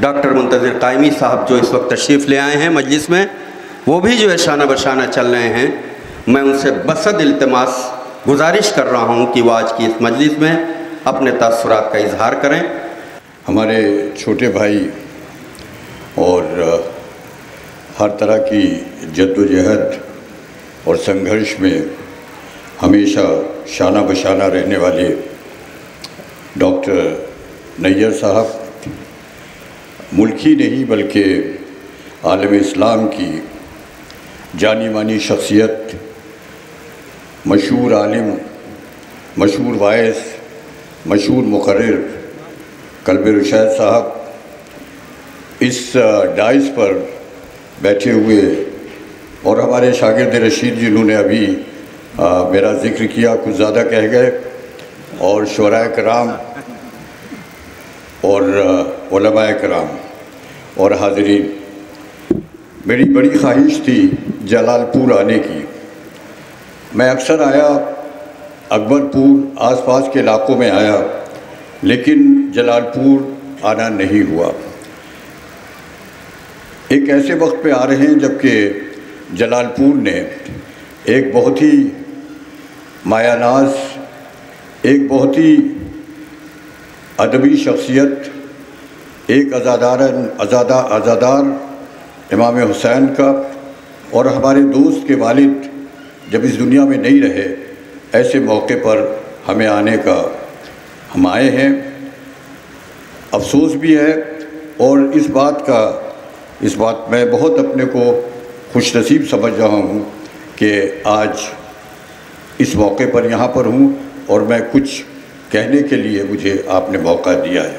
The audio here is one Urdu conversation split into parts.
ڈاکٹر منتظر قائمی صاحب جو اس وقت تشریف لے آئے ہیں مجلس میں، وہ بھی جو ہے شانہ بشانہ چل رہے ہیں۔ میں ان سے بصد التماس گزارش کر رہا ہوں کہ وہ آج کی اس مجلس میں اپنے تاثرات کا اظہار کریں۔ ہمارے چھوٹے بھائی اور ہر طرح کی جد و جہد اور سنگھرش میں ہمیشہ شانہ بشانہ رہنے والے ڈاکٹر نیّر صاحب ملک ہی نہیں بلکہ عالم اسلام کی جانی مانی شخصیت، مشہور عالم، مشہور واعظ، مشہور مقرر قلب رشید صاحب اس ڈائس پر بیٹھے ہوئے، اور ہمارے شاگرد رشید جنہوں نے ابھی میرا ذکر کیا کچھ زیادہ کہہ گئے، اور شعراء کرام اور علماء کرام اور حاضرین، میری بڑی خواہش تھی جلال پور آنے کی۔ میں اکثر آیا، اکبر پور آس پاس کے علاقوں میں آیا، لیکن جلال پور آنا نہیں ہوا۔ ایک ایسے وقت پہ آ رہے ہیں جبکہ جلال پور نے ایک بہت ہی مایہ ناز، ایک بہت ہی ادبی شخصیت، ایک عزادار امام حسین کا، اور ہمارے دوست کے والد جب اس دنیا میں نہیں رہے، ایسے موقع پر ہمیں آنے کا ہم آئے ہیں۔ افسوس بھی ہے، اور اس بات میں بہت اپنے کو خوش نصیب سمجھ رہا ہوں کہ آج اس موقع پر یہاں پر ہوں، اور میں کچھ کہنے کے لیے مجھے آپ نے موقع دیا ہے۔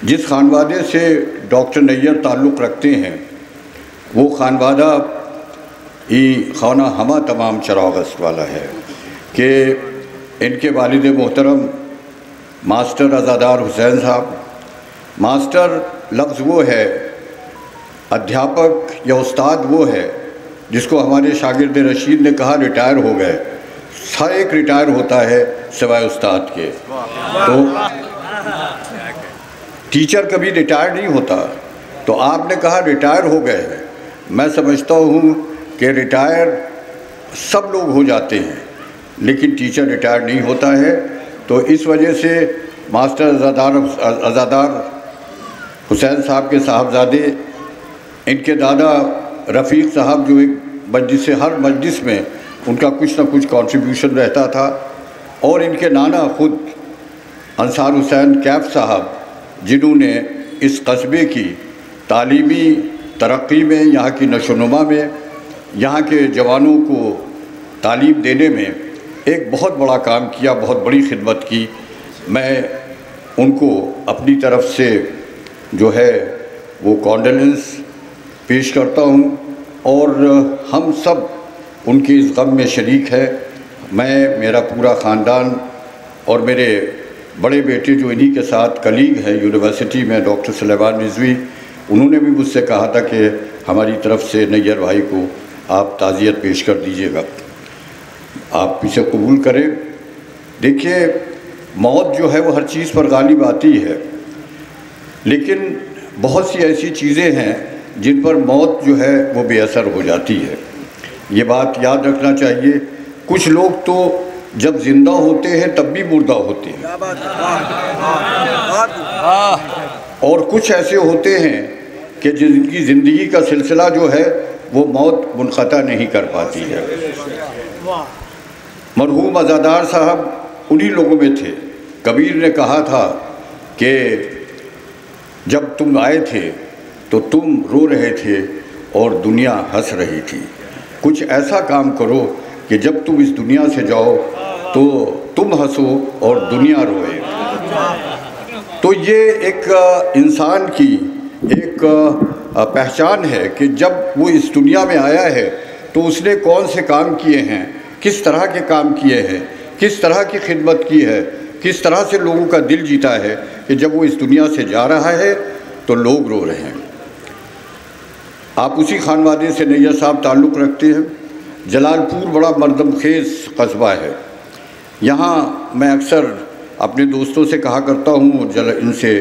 جس خانوادے سے ڈاکٹر نیّر تعلق رکھتے ہیں، وہ خانوادہ ہی خانہ ہمہ تمام چراغست والا ہے کہ ان کے والد محترم ماسٹر عزادار حسین صاحب، ماسٹر لفظ وہ ہے، ادھیاپک یا استاد وہ ہے جس کو ہمارے شاگرد رشید نے کہا ریٹائر ہو گئے۔ ہر ایک ریٹائر ہوتا ہے سوائے استاد کے، تو ٹیچر کبھی ریٹائر نہیں ہوتا، تو آپ نے کہا ریٹائر ہو گئے ہیں۔ میں سمجھتا ہوں کہ ریٹائر سب لوگ ہو جاتے ہیں، لیکن ٹیچر ریٹائر نہیں ہوتا ہے، تو اس وجہ سے ماسٹر عزادار حسین صاحب کے صاحبزادے، ان کے دادا رفیق صاحب جو ایک مجلس سے ہر مجلس میں ان کا کچھ نہ کچھ کنٹریبیوشن رہتا تھا، اور ان کے نانا خود انصار حسین کیف صاحب جنہوں نے اس قصبے کی تعلیمی ترقی میں، یہاں کی نشو و نما میں، یہاں کے جوانوں کو تعلیم دینے میں ایک بہت بڑا کام کیا، بہت بڑی خدمت کی۔ میں ان کو اپنی طرف سے جو ہے وہ کانڈولنس پیش کرتا ہوں، اور ہم سب ان کے اس غم میں شریک ہے۔ میں، میرا پورا خاندان، اور میرے بڑے بیٹے جو انہی کے ساتھ کلیگ ہے یونیورسٹی میں، ڈاکٹر سلیمان رضوی، انہوں نے بھی مجھ سے کہا تھا کہ ہماری طرف سے نیّر بھائی کو آپ تعزیت پیش کر دیجیے گا، آپ اسے قبول کریں۔ دیکھیے، موت جو ہے وہ ہر چیز پر غالب آتی ہے، لیکن بہت سی ایسی چیزیں ہیں جن پر موت جو ہے وہ بے اثر ہو جاتی ہے۔ یہ بات یاد رکھنا چاہیے، کچھ لوگ تو جب زندہ ہوتے ہیں تب بھی مردہ ہوتے ہیں، اور کچھ ایسے ہوتے ہیں کہ جن کی زندگی کا سلسلہ جو ہے وہ موت منقطع نہیں کر پاتی ہے۔ مرحوم عزادار صاحب انہی لوگوں میں تھے۔ کبیر نے کہا تھا کہ جب تم آئے تھے تو تم رو رہے تھے اور دنیا ہنس رہی تھی، کچھ ایسا کام کرو کہ جب تم اس دنیا سے جاؤ تو تم ہنسو اور دنیا روئے۔ تو یہ ایک انسان کی ایک پہچان ہے کہ جب وہ اس دنیا میں آیا ہے تو اس نے کون سے کام کیے ہیں، کس طرح کے کام کیے ہیں، کس طرح کی خدمت کی ہے، کس طرح سے لوگوں کا دل جیتا ہے کہ جب وہ اس دنیا سے جا رہا ہے تو لوگ رو رہے ہیں۔ آپ اسی خانوادے سے نیّر صاحب تعلق رکھتے ہیں۔ جلال پور بڑا مردم خیز قصبہ ہے۔ یہاں میں اکثر اپنے دوستوں سے کہا کرتا ہوں، ان سے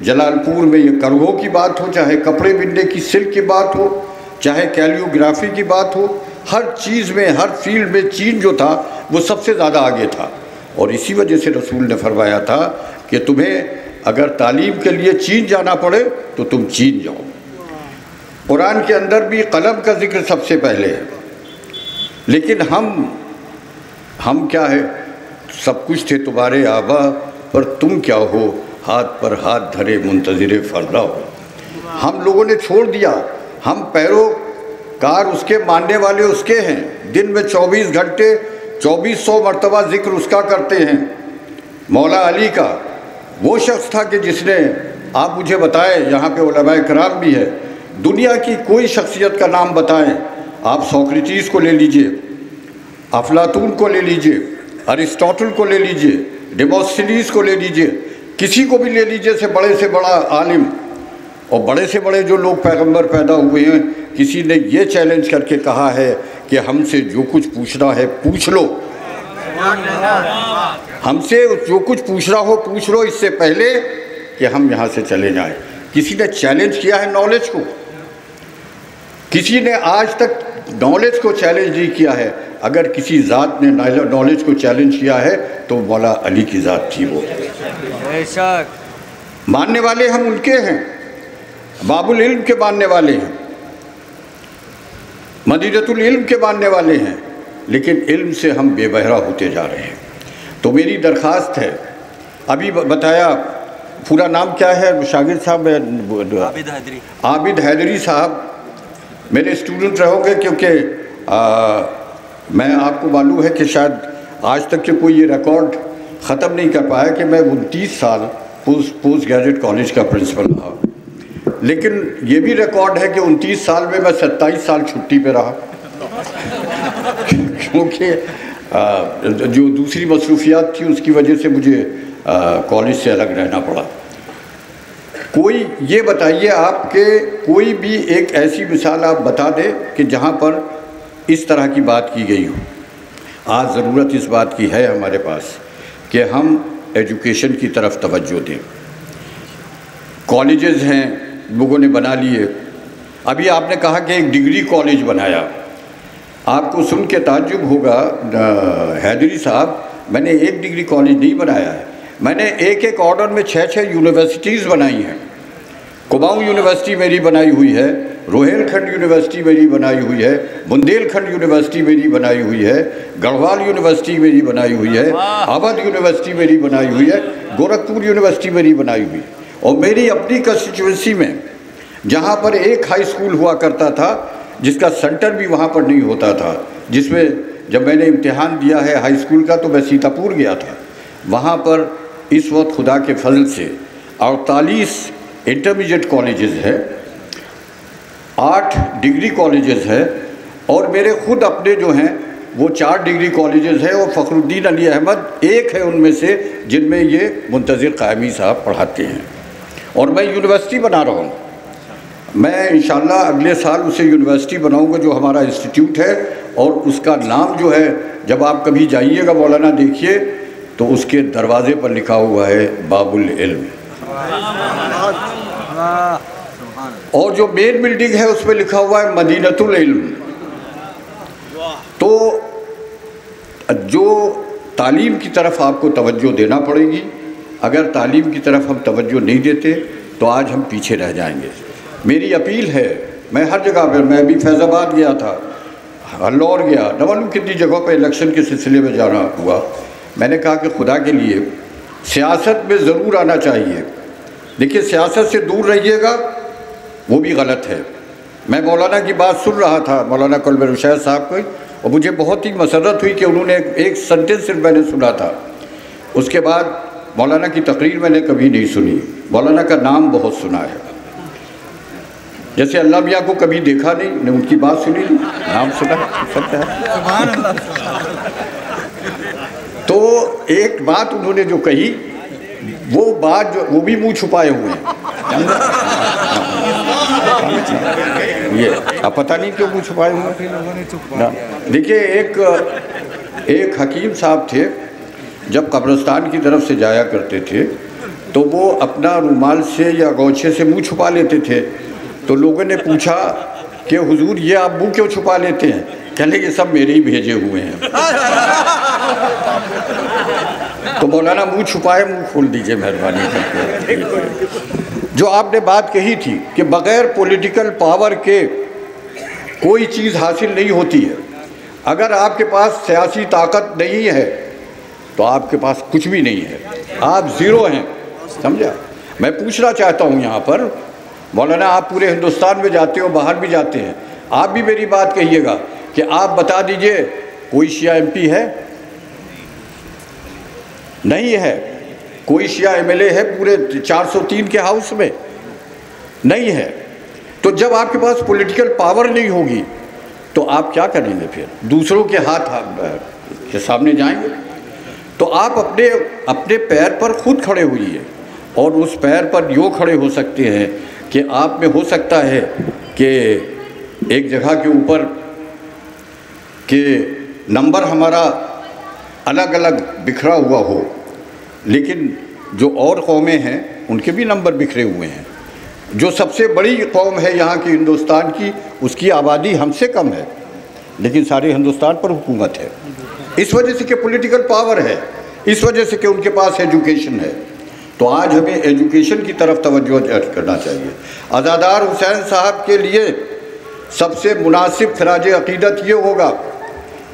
جلال پور میں یہ کرگھوں کی بات ہو، چاہے کپڑے بننے کی سلک کی بات ہو، چاہے کیلیوگرافی کی بات ہو، ہر چیز میں، ہر فیلڈ میں چین جو تھا وہ سب سے زیادہ آگے تھا. اور اسی وجہ سے رسول نے فرمایا تھا کہ تمہیں اگر تعلیم کے لیے چین جانا پڑے تو تم چین جاؤ. قرآن کے اندر بھی قلم کا ذکر سب سے پہلے ہے، لیکن ہم کیا ہے؟ سب کچھ تھے تمہارے آبا، پر تم کیا ہو؟ ہاتھ پر ہاتھ دھرے منتظر فردا ہو. ہم لوگوں نے چھوڑ دیا، ہم پیروکار اس کے، ماننے والے اس کے ہیں. دن میں 24 گھنٹے 2400 مرتبہ ذکر اس کا کرتے ہیں. مولا علی کا وہ شخص تھا کہ جس نے، آپ مجھے بتائیں، یہاں پہ علماء کرام بھی ہے، دنیا کی کوئی شخصیت کا نام بتائیں. آپ سوکریٹیز کو لے لیجئے، افلاطون کو لے لیجئے، ارسطاٹل کو لے لیجئے، ڈیموستھینیس کو لے لیجئے، کسی کو بھی لے لیجئے سے بڑا عالم اور بڑے سے بڑے جو لوگ پیغمبر پیدا ہوئے ہیں، کسی نے یہ چیلنج کر کے کہا ہے کہ ہم سے جو کچھ پوچھنا ہے پوچھ لو، ہم سے جو کچھ پوچھنا ہو پوچھ لو، اس سے پہلے کہ ہم یہاں سے چلے جائیں. کسی نے چیلنج کیا ہے نالج کو؟ کسی نے آج تک نالج کو چیلنج نہیں کیا ہے. اگر کسی ذات نے نالج کو چیلنج کیا ہے تو مولا علی کی ذات تھی. وہ ماننے والے ہم ان کے ہیں، باب العلم کے ماننے والے ہیں، مدینۃ العلم کے ماننے والے ہیں، لیکن علم سے ہم بے بہرا ہوتے جا رہے ہیں. تو میری درخواست ہے، ابھی بتایا پورا نام کیا ہے شاگرد صاحب؟ عابد حیدری صاحب میرے اسٹوڈنٹ رہو گے، کیونکہ میں آپ کو معلوم ہے کہ شاید آج تک کہ کوئی یہ ریکارڈ ختم نہیں کر پایا کہ میں 29 سال پوسٹ گریجویٹ کالج کا پرنسپل رہا. لیکن یہ بھی ریکارڈ ہے کہ 29 سال میں 27 سال چھٹی پہ رہا، کیونکہ جو دوسری مصروفیات تھی اس کی وجہ سے مجھے کالج سے الگ رہنا پڑا. کوئی یہ بتائیے آپ کہ کوئی بھی ایک ایسی مثال آپ بتا دیں کہ جہاں پر اس طرح کی بات کی گئی ہو. آج ضرورت اس بات کی ہے ہمارے پاس کہ ہم ایجوکیشن کی طرف توجہ دیں. کالجز ہیں لوگوں نے بنا لیے. ابھی آپ نے کہا کہ ایک ڈگری کالج بنایا. آپ کو سن کے تعجب ہوگا حیدری صاحب، میں نے ایک ڈگری کالج نہیں بنایا ہے، میں نے ایک آرڈر میں 6 یونیورسٹیز بنائی ہیں. کماؤں یونیورسٹی میری بنائی ہوئی ہے، روہیل کھنڈ یونیورسٹی میری بنائی ہوئی ہے، بندیل کھنڈ یونیورسٹی میری بنائی ہوئی ہے، گڑھوال یونیورسٹی میری بنائی ہوئی ہے، اودھ یونیورسٹی میری بنائی ہوئی ہے، گورکھپور یونیورسٹی میری بنائی ہوئی. اور میری اپنی کنسٹیچوئنسی میں جہاں پر ایک ہائی اسکول ہوا کرتا تھا جس کا سینٹر بھی وہاں پر نہیں ہوتا تھا، جس میں جب میں نے امتحان دیا ہے ہائی اسکول کا تو میں سیتاپور گیا تھا، وہاں پر اس وقت خدا کے فضل سے 48 انٹرمیڈیٹ کالجز ہیں، 8 ڈگری کالجز ہیں، اور میرے خود اپنے جو ہیں وہ 4 ڈگری کالجز ہیں، اور فخر الدین علی احمد ایک ہے ان میں سے جن میں یہ منتظر قائمی صاحب پڑھاتے ہیں. اور میں یونیورسٹی بنا رہا ہوں. میں انشاءاللہ اگلے سال اسے یونیورسٹی بناؤں گا جو ہمارا انسٹیٹیوٹ ہے، اور اس کا نام جو ہے جب آپ کبھی جائیے گا مولانا دیکھیے تو اس کے دروازے پر لکھا ہوا ہے باب العلم، اور جو مین بلڈنگ ہے اس پہ لکھا ہوا ہے مدینۃ العلم. تو جو تعلیم کی طرف آپ کو توجہ دینا پڑے گی. اگر تعلیم کی طرف ہم توجہ نہیں دیتے تو آج ہم پیچھے رہ جائیں گے. میری اپیل ہے، میں ہر جگہ پہ، میں بھی فیض آباد گیا تھا، ہلور گیا، نہ معلوم کتنی جگہوں پہ الیکشن کے سلسلے میں جانا ہوا. میں نے کہا کہ خدا کے لیے سیاست میں ضرور آنا چاہیے، دیکھیے سیاست سے دور رہیے گا وہ بھی غلط ہے. میں مولانا کی بات سن رہا تھا، مولانا قلب رشید صاحب کو، اور مجھے بہت ہی مسرت ہوئی کہ انہوں نے ایک سنٹنس صرف میں نے سنا تھا. اس کے بعد مولانا کی تقریر میں نے کبھی نہیں سنی. مولانا کا نام بہت سنا ہے، جیسے اللہ میاں کو کبھی دیکھا نہیں، نے ان کی بات سنی نہیں، نام سنا سکتا ہے. تو ایک بات انہوں نے جو کہی، وہ بات جو وہ بھی منہ چھپائے ہوئے ہیں، یہ اب پتہ نہیں کیوں منہ چھپائے ہوئے ہیں. دیکھیے ایک حکیم صاحب تھے، جب قبرستان کی طرف سے جایا کرتے تھے تو وہ اپنا رومال سے یا گوچھے سے منہ چھپا لیتے تھے. تو لوگوں نے پوچھا کہ حضور یہ آپ منہ کیوں چھپا لیتے ہیں؟ کہنے یہ سب میرے ہی بھیجے ہوئے ہیں. تو مولانا منہ چھپائے منہ کھول دیجئے مہربانی کر کے. جو آپ نے بات کہی تھی کہ بغیر پولیٹیکل پاور کے کوئی چیز حاصل نہیں ہوتی ہے. اگر آپ کے پاس سیاسی طاقت نہیں ہے تو آپ کے پاس کچھ بھی نہیں ہے, آپ زیرو ہیں. سمجھا؟ میں پوچھنا چاہتا ہوں یہاں پر, مولانا آپ پورے ہندوستان میں جاتے ہو, باہر بھی جاتے ہیں, آپ بھی میری بات کہیے گا کہ آپ بتا دیجئے کوئی شیعہ ایم پی ہے؟ نہیں ہے. کوئی شیعہ ایم ایل اے ہے پورے 403 کے ہاؤس میں؟ نہیں ہے. تو جب آپ کے پاس پولیٹیکل پاور نہیں ہوگی تو آپ کیا کریں گے پھر؟ دوسروں کے ہاتھ کے سامنے جائیں گے؟ تو آپ اپنے پیر پر خود کھڑے ہوئیے, اور اس پیر پر یوں کھڑے ہو سکتے ہیں کہ آپ میں ہو سکتا ہے کہ ایک جگہ کے اوپر کہ نمبر ہمارا الگ الگ بکھرا ہوا ہو, لیکن جو اور قومیں ہیں ان کے بھی نمبر بکھرے ہوئے ہیں. جو سب سے بڑی قوم ہے یہاں کی ہندوستان کی, اس کی آبادی ہم سے کم ہے, لیکن سارے ہندوستان پر حکومت ہے. اس وجہ سے کہ پولیٹیکل پاور ہے, اس وجہ سے کہ ان کے پاس ایجوکیشن ہے. تو آج ہمیں ایجوکیشن کی طرف توجہ کرنا چاہیے. عزادار حسین صاحب کے لیے سب سے مناسب خراج عقیدت یہ ہوگا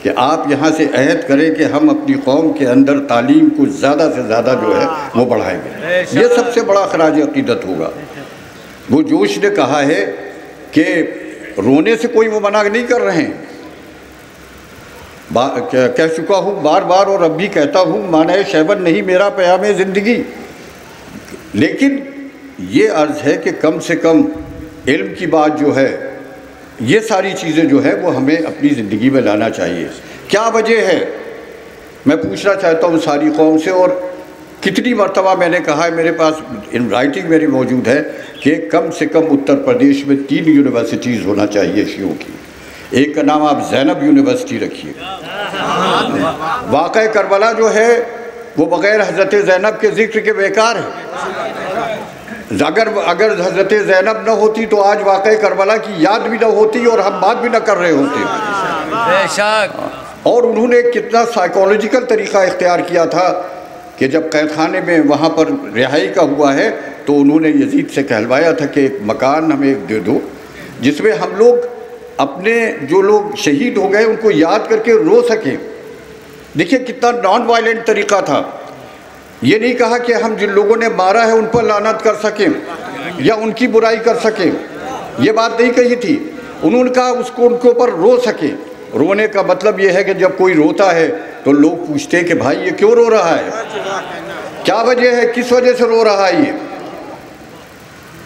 کہ آپ یہاں سے عہد کریں کہ ہم اپنی قوم کے اندر تعلیم کو زیادہ سے زیادہ جو ہے وہ بڑھائیں گے. یہ سب سے بڑا خراج عقیدت ہوگا. وہ جوش نے کہا ہے کہ رونے سے کوئی وہ منع نہیں کر رہے ہیں. کہہ چکا ہوں بار بار اور اب بھی کہتا ہوں, معنی شیبن نہیں میرا پیام زندگی. لیکن یہ عرض ہے کہ کم سے کم علم کی بات جو ہے, یہ ساری چیزیں جو ہے وہ ہمیں اپنی زندگی میں لانا چاہیے. کیا وجہ ہے میں پوچھنا چاہتا ہوں ساری قوم سے, اور کتنی مرتبہ میں نے کہا ہے, میرے پاس ان رائٹنگ میری موجود ہے کہ کم سے کم اتر پردیش میں 3 یونیورسٹیز ہونا چاہیے شیعوں کی. ایک کا نام آپ زینب یونیورسٹی رکھیے. واقعہ کربلا جو ہے وہ بغیر حضرت زینب کے ذکر کے بیکار ہے. اگر حضرت زینب نہ ہوتی تو آج واقعہ کربلا کی یاد بھی نہ ہوتی اور ہم بات بھی نہ کر رہے ہوتے. بے شک. اور انہوں نے کتنا سائیکولوجیکل طریقہ اختیار کیا تھا کہ جب قید خانے میں وہاں پر رہائی کا ہوا ہے تو انہوں نے یزید سے کہلوایا تھا کہ ایک مکان ہمیں دے دو جس میں ہم لوگ اپنے جو لوگ شہید ہو گئے ان کو یاد کر کے رو سکیں. دیکھیے کتنا نان وائلنٹ طریقہ تھا. یہ نہیں کہا کہ ہم جن لوگوں نے مارا ہے ان پر لعنت کر سکیں یا ان کی برائی کر سکیں, یہ بات نہیں کہی تھی. انہوں نے کہا اس کو ان کے اوپر رو سکیں. رونے کا مطلب یہ ہے کہ جب کوئی روتا ہے تو لوگ پوچھتے ہیں کہ بھائی یہ کیوں رو رہا ہے, کیا وجہ ہے, کس وجہ سے رو رہا ہے,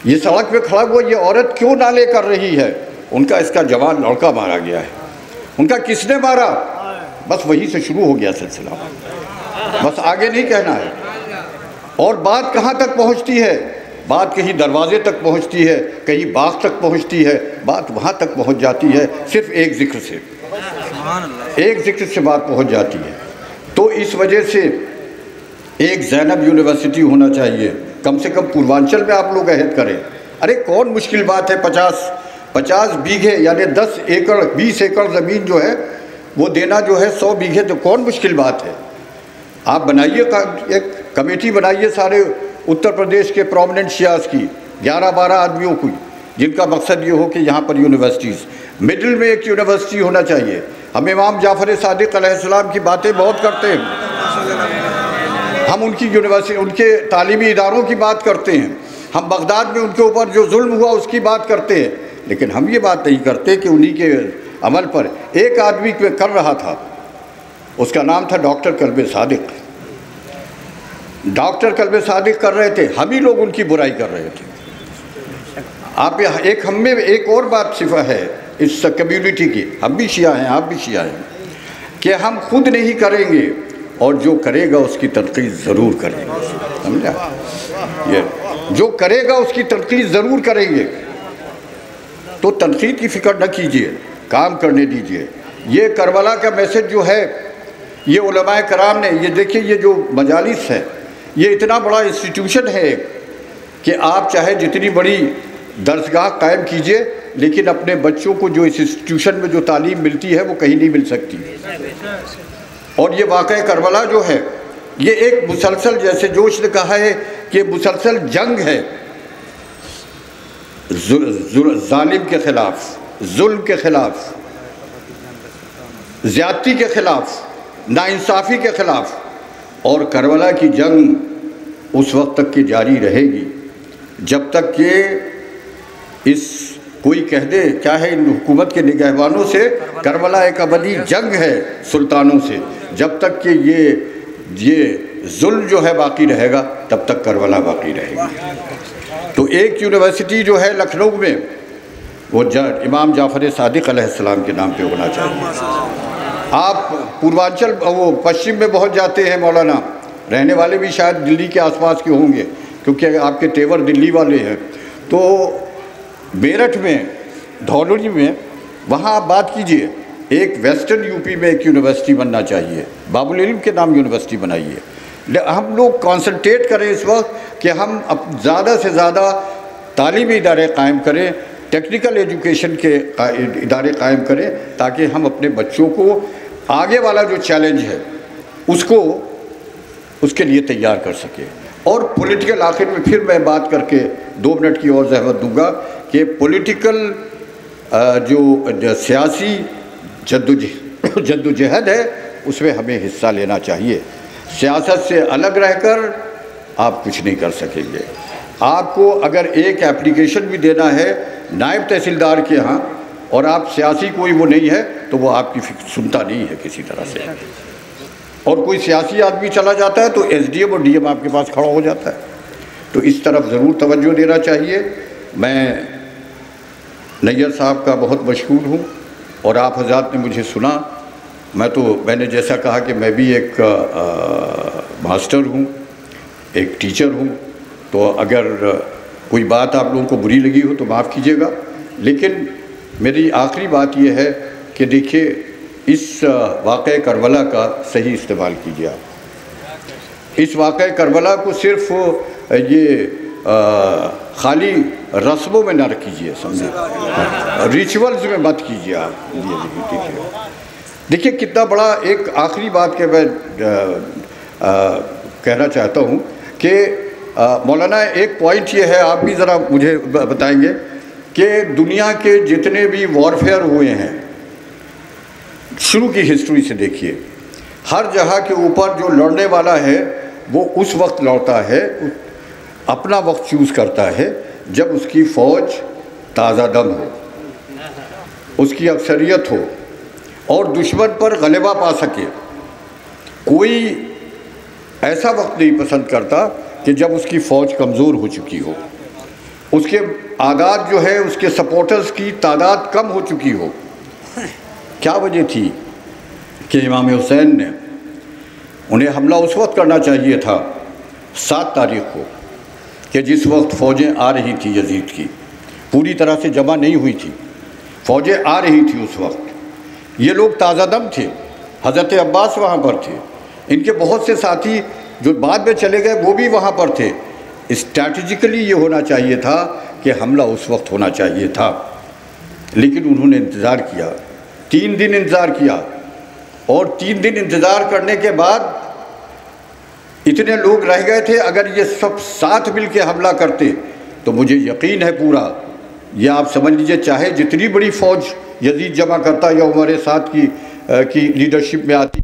یہ سڑک پہ کھڑا ہوا یہ عورت کیوں نالے کر رہی ہے. ان کا اس کا جوان لڑکا مارا گیا ہے. ان کا کس نے مارا, بس وہی سے شروع ہو گیا سلسلہ, بس آگے نہیں کہنا ہے. اور بات کہاں تک پہنچتی ہے, بات کہیں دروازے تک پہنچتی ہے, کہیں باغ تک پہنچتی ہے, بات وہاں تک پہنچ جاتی ہے صرف ایک ذکر سے, ایک ذکر سے بات پہنچ جاتی ہے. تو اس وجہ سے ایک زینب یونیورسٹی ہونا چاہیے, کم سے کم پوروانچل میں آپ لوگ عہد کریں. ارے کون مشکل بات ہے, 50 بیگھے یعنی 10 ایکڑ 20 ایکڑ زمین جو ہے وہ دینا جو ہے 100 بیگھے, تو کون مشکل بات ہے. آپ بنائیے ایک کمیٹی بنائیے سارے اتر پردیش کے پرومننٹ شیعاز کی 11-12 آدمیوں کی, جن کا مقصد یہ ہو کہ یہاں پر یونیورسٹیز, مڈل میں ایک یونیورسٹی ہونا چاہیے. ہم امام جعفر صادق علیہ السلام کی باتیں بہت کرتے ہیں, ہم ان کی یونیورسٹی ان کے تعلیمی اداروں کی بات کرتے ہیں, ہم بغداد میں ان کے اوپر جو ظلم ہوا اس کی بات کرتے ہیں, لیکن ہم یہ بات نہیں کرتے کہ انہی کے عمل پر ایک آدمی پہ کر رہا تھا, اس کا نام تھا ڈاکٹر قلب صادق. ڈاکٹر قلب صادق کر رہے تھے, ہم ہی لوگ ان کی برائی کر رہے تھے. آپ ایک ہم میں ایک اور بات صفت ہے اس کمیونٹی کی, ہم بھی شیعہ ہیں آپ بھی شیعہ ہیں, کہ ہم خود نہیں کریں گے اور جو کرے گا اس کی تنقید ضرور کریں گے. سمجھا, یہ جو کرے گا اس کی تنقید ضرور کریں گے. تو تنقید کی فکر نہ کیجیے, کام کرنے دیجیے. یہ کربلا کا میسج جو ہے یہ علماء کرام نے, یہ دیکھیے یہ جو مجالس ہے یہ اتنا بڑا انسٹیٹیوشن ہے کہ آپ چاہے جتنی بڑی درسگاہ قائم کیجئے، لیکن اپنے بچوں کو جو اس انسٹیٹیوشن میں جو تعلیم ملتی ہے وہ کہیں نہیں مل سکتی۔ اور یہ واقعہ کربلا جو ہے یہ ایک مسلسل، جیسے جوش نے کہا ہے کہ مسلسل جنگ ہے ظالم کے خلاف، ظلم کے خلاف، زیادتی کے خلاف، ناانصافی کے خلاف، اور کربلا کی جنگ اس وقت تک کی جاری رہے گی جب تک کہ کوئی کہہ دے کیا ہے ان حکومت کے نگہبانوں سے، کربلا ایک ابدی جنگ ہے سلطانوں سے، جب تک کہ یہ ظلم جو ہے باقی رہے گا تب تک کربلا باقی رہے گی۔ تو ایک یونیورسٹی جو ہے لکھنؤ میں وہ امام جعفر صادق علیہ السلام کے نام پہ ہونا چاہیے۔ آپ پوروانچل وہ پشچم میں بہت جاتے ہیں مولانا، رہنے والے بھی شاید دلی کے آس پاس کے ہوں گے کیونکہ آپ کے تیور دلی والے ہیں، تو میرٹھ میں، دھولوری میں، وہاں آپ بات کیجئے، ایک ویسٹرن یو پی میں ایک یونیورسٹی بننا چاہیے، باب العلم کے نام یونیورسٹی بنائیے۔ ہم لوگ کانسنٹریٹ کریں اس وقت کہ ہم زیادہ سے زیادہ تعلیمی ادارے قائم کریں، ٹیکنیکل ایجوکیشن کے ادارے قائم کریں، تاکہ ہم اپنے بچوں کو آگے والا جو چیلنج ہے اس کے لیے تیار کر سکیں۔ اور پولیٹیکل، آخر میں پھر میں بات کر کے 2 منٹ کی اور زحمت دوں گا کہ پولیٹیکل جو سیاسی جدوجہد ہے اس میں ہمیں حصہ لینا چاہیے۔ سیاست سے الگ رہ کر آپ کچھ نہیں کر سکیں گے۔ آپ کو اگر ایک اپلیکیشن بھی دینا ہے نائب تحصیلدار کے ہاں اور آپ سیاسی کوئی وہ نہیں ہے تو وہ آپ کی سنتا نہیں ہے کسی طرح سے، اور کوئی سیاسی آدمی چلا جاتا ہے تو ایس ڈی ایم اور ڈی ایم آپ کے پاس کھڑا ہو جاتا ہے۔ تو اس طرف ضرور توجہ دینا چاہیے۔ میں نیّر صاحب کا بہت مشکور ہوں، اور آپ حضرات نے مجھے سنا، میں نے جیسا کہا کہ میں بھی ایک ماسٹر ہوں، ایک ٹیچر ہوں، تو اگر کوئی بات آپ لوگوں کو بری لگی ہو تو معاف کیجیے گا، لیکن میری آخری بات یہ ہے کہ دیکھیے اس واقعہ کربلا کا صحیح استعمال کیجیے۔ آپ اس واقعہ کربلا کو صرف یہ خالی رسموں میں نہ رکھیے، سمجھے، ریچولز میں مت کیجیے آپ۔ دیکھیے کتنا بڑا ایک آخری بات کہ میں کہنا چاہتا ہوں کہ مولانا ایک پوائنٹ یہ ہے، آپ بھی ذرا مجھے بتائیں گے کہ دنیا کے جتنے بھی وارفیئر ہوئے ہیں شروع کی ہسٹری سے دیکھیے، ہر جگہ کے اوپر جو لڑنے والا ہے وہ اس وقت لڑتا ہے، اپنا وقت چوز کرتا ہے جب اس کی فوج تازہ دم ہو، اس کی اکثریت ہو اور دشمن پر غلبہ پا سکے۔ کوئی ایسا وقت نہیں پسند کرتا کہ جب اس کی فوج کمزور ہو چکی ہو، اس کے آداد جو ہے، اس کے سپورٹرز کی تعداد کم ہو چکی ہو۔ کیا وجہ تھی کہ امام حسین نے انہیں حملہ اس وقت کرنا چاہیے تھا 7 تاریخ کو، کہ جس وقت فوجیں آ رہی تھی یزید کی، پوری طرح سے جمع نہیں ہوئی تھی، فوجیں آ رہی تھی اس وقت۔ یہ لوگ تازہ دم تھے، حضرت عباس وہاں پر تھے، ان کے بہت سے ساتھی جو بعد میں چلے گئے وہ بھی وہاں پر تھے۔ اسٹریٹجیکلی یہ ہونا چاہیے تھا کہ حملہ اس وقت ہونا چاہیے تھا، لیکن انہوں نے انتظار کیا، 3 دن انتظار کیا، اور 3 دن انتظار کرنے کے بعد اتنے لوگ رہ گئے تھے۔ اگر یہ سب ساتھ مل کے حملہ کرتے تو مجھے یقین ہے پورا، یہ آپ سمجھ لیجئے چاہے جتنی بڑی فوج یزید جمع کرتا یا عمر سعد کی لیڈرشپ میں آتی